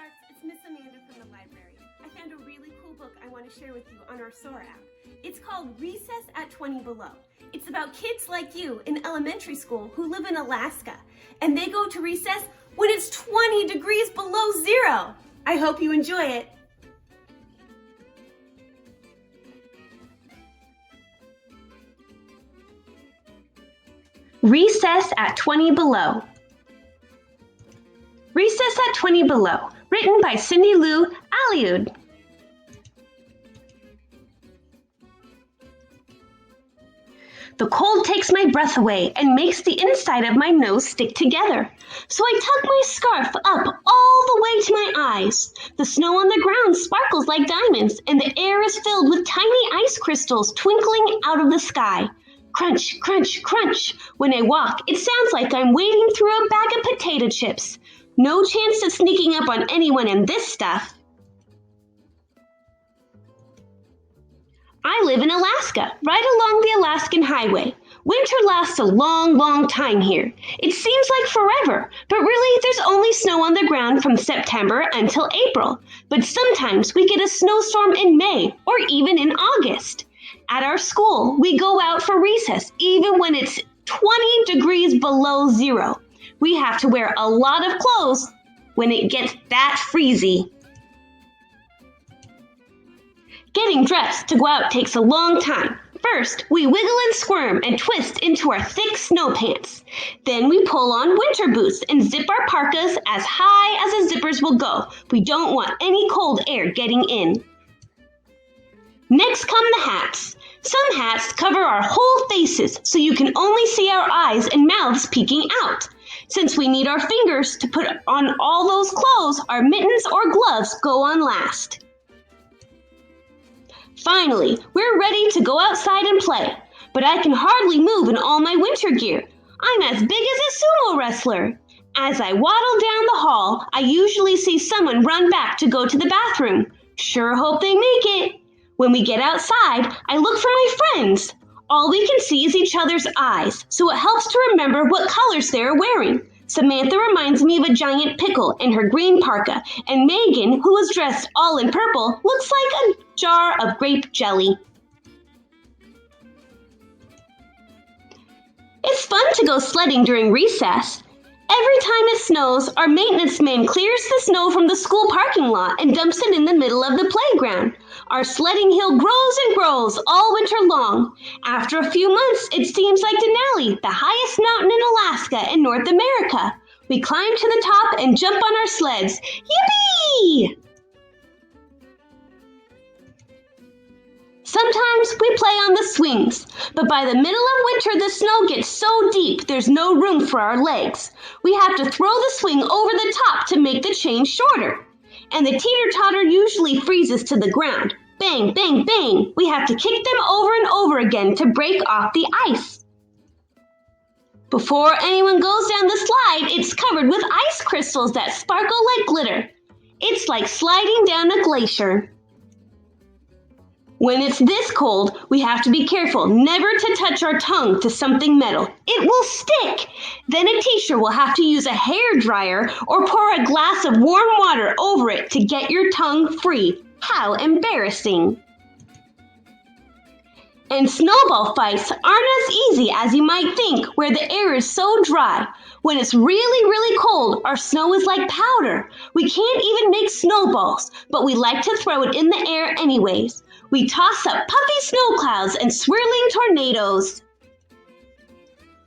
Sweethearts, it's Miss Amanda from the library. I found a really cool book I want to share with you on our SOAR app. It's called Recess at 20 Below. It's about kids like you in elementary school who live in Alaska, and they go to recess when it's 20 degrees below zero. I hope you enjoy it. Recess at 20 Below. Recess at 20 Below, written by Cindy Lou Aillaud. The cold takes my breath away and makes the inside of my nose stick together. So I tuck my scarf up all the way to my eyes. The snow on the ground sparkles like diamonds, and the air is filled with tiny ice crystals twinkling out of the sky. Crunch, crunch, crunch. When I walk, it sounds like I'm wading through a bag of potato chips. No chance of sneaking up on anyone in this stuff. I live in Alaska, right along the Alaskan Highway. Winter lasts a long, long time here. It seems like forever, but really there's only snow on the ground from September until April. But sometimes we get a snowstorm in May or even in August. At our school, we go out for recess even when it's 20 degrees below zero. We have to wear a lot of clothes when it gets that freezy. Getting dressed to go out takes a long time. First, we wiggle and squirm and twist into our thick snow pants. Then we pull on winter boots and zip our parkas as high as the zippers will go. We don't want any cold air getting in. Next come the hats. Some hats cover our whole faces so you can only see our eyes and mouths peeking out. Since we need our fingers to put on all those clothes, our mittens or gloves go on last. Finally, we're ready to go outside and play, but I can hardly move in all my winter gear. I'm as big as a sumo wrestler. As I waddle down the hall, I usually see someone run back to go to the bathroom. Sure hope they make it. When we get outside, I look for my friends. All we can see is each other's eyes, so it helps to remember what colors they're wearing. Samantha reminds me of a giant pickle in her green parka, and Megan, who is dressed all in purple, looks like a jar of grape jelly. It's fun to go sledding during recess. Every time it snows, our maintenance man clears the snow from the school parking lot and dumps it in the middle of the playground. Our sledding hill grows and grows all winter long. After a few months, it seems like Denali, the highest mountain in Alaska and North America. We climb to the top and jump on our sleds. Yippee! Sometimes we play on the swings, but by the middle of winter the snow gets so deep there's no room for our legs. We have to throw the swing over the top to make the chain shorter. And the teeter-totter usually freezes to the ground. Bang, bang, bang! We have to kick them over and over again to break off the ice. Before anyone goes down the slide, it's covered with ice crystals that sparkle like glitter. It's like sliding down a glacier. When it's this cold, we have to be careful never to touch our tongue to something metal. It will stick. Then a teacher will have to use a hair dryer or pour a glass of warm water over it to get your tongue free. How embarrassing. And snowball fights aren't as easy as you might think, where the air is so dry. When it's really, really cold, our snow is like powder. We can't even make snowballs, but we like to throw it in the air anyways. We toss up puffy snow clouds and swirling tornadoes.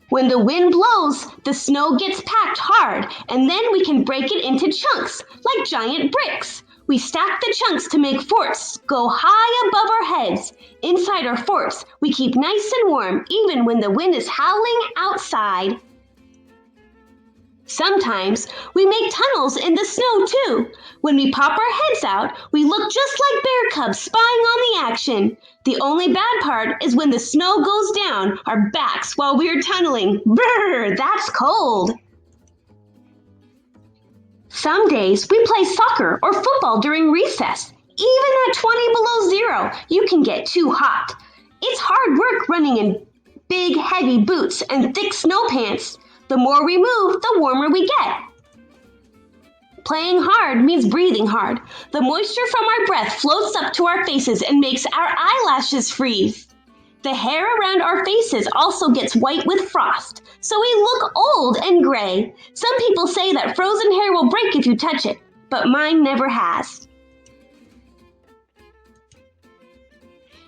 When the wind blows, the snow gets packed hard, and then we can break it into chunks, like giant bricks. We stack the chunks to make forts go high above our heads. Inside our forts, we keep nice and warm, even when the wind is howling outside. Sometimes we make tunnels in the snow too. When we pop our heads out, we look just like bear cubs spying on the action. The only bad part is when the snow goes down our backs while we're tunneling. Brr, that's cold. Some days we play soccer or football during recess. Even at 20 below zero, you can get too hot. It's hard work running in big, heavy boots and thick snow pants. The more we move, the warmer we get. Playing hard means breathing hard. The moisture from our breath floats up to our faces and makes our eyelashes freeze. The hair around our faces also gets white with frost, so we look old and gray. Some people say that frozen hair will break if you touch it, but mine never has.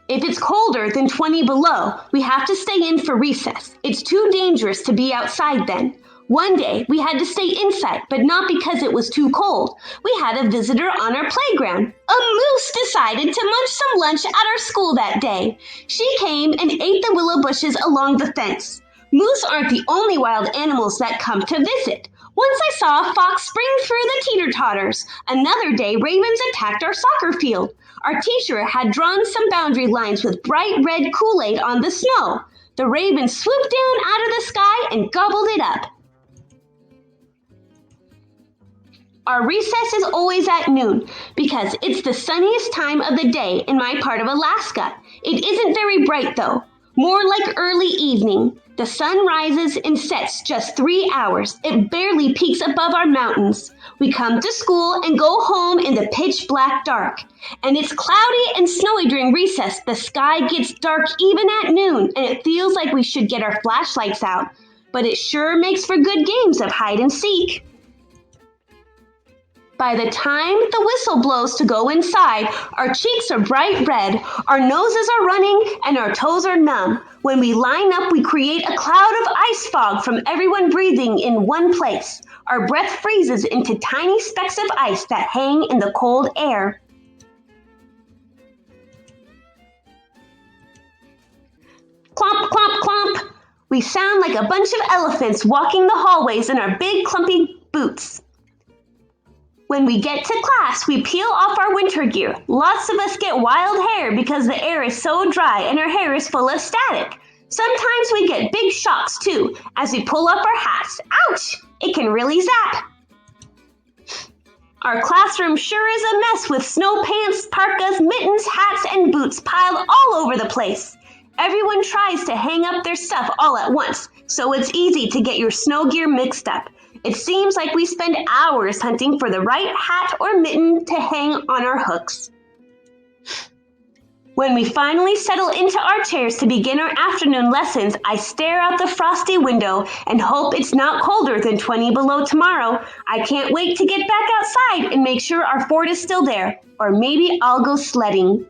If it's colder than 20 below, we have to stay in for recess. It's too dangerous to be outside then. One day, we had to stay inside, but not because it was too cold. We had a visitor on our playground. A moose decided to munch some lunch at our school that day. She came and ate the willow bushes along the fence. Moose aren't the only wild animals that come to visit. Once I saw a fox spring through the teeter-totters. Another day, ravens attacked our soccer field. Our teacher had drawn some boundary lines with bright red Kool-Aid on the snow. The ravens swooped down out of the sky and gobbled it up. Our recess is always at noon because it's the sunniest time of the day in my part of Alaska. It isn't very bright though, more like early evening. The sun rises and sets just 3 hours. It barely peaks above our mountains. We come to school and go home in the pitch black dark. And it's cloudy and snowy during recess. The sky gets dark even at noon, and it feels like we should get our flashlights out. But it sure makes for good games of hide and seek. By the time the whistle blows to go inside, our cheeks are bright red, our noses are running, and our toes are numb. When we line up, we create a cloud of ice fog from everyone breathing in one place. Our breath freezes into tiny specks of ice that hang in the cold air. Clomp, clomp, clomp. We sound like a bunch of elephants walking the hallways in our big clumpy boots. When we get to class, we peel off our winter gear. Lots of us get wild hair because the air is so dry and our hair is full of static. Sometimes we get big shocks too as we pull up our hats. Ouch! It can really zap. Our classroom sure is a mess with snow pants, parkas, mittens, hats, and boots piled all over the place. Everyone tries to hang up their stuff all at once, so it's easy to get your snow gear mixed up. It seems like we spend hours hunting for the right hat or mitten to hang on our hooks. When we finally settle into our chairs to begin our afternoon lessons, I stare out the frosty window and hope it's not colder than 20 below tomorrow. I can't wait to get back outside and make sure our fort is still there, or maybe I'll go sledding.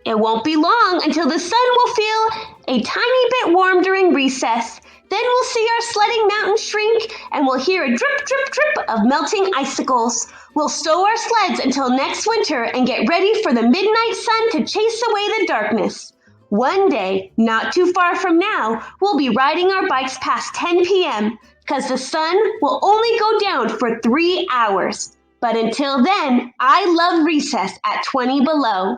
It won't be long until the sun will feel a tiny bit warm during recess. Then we'll see our sledding mountain shrink, and we'll hear a drip, drip, drip of melting icicles. We'll stow our sleds until next winter and get ready for the midnight sun to chase away the darkness. One day, not too far from now, we'll be riding our bikes past 10 p.m. because the sun will only go down for 3 hours. But until then, I love recess at 20 below.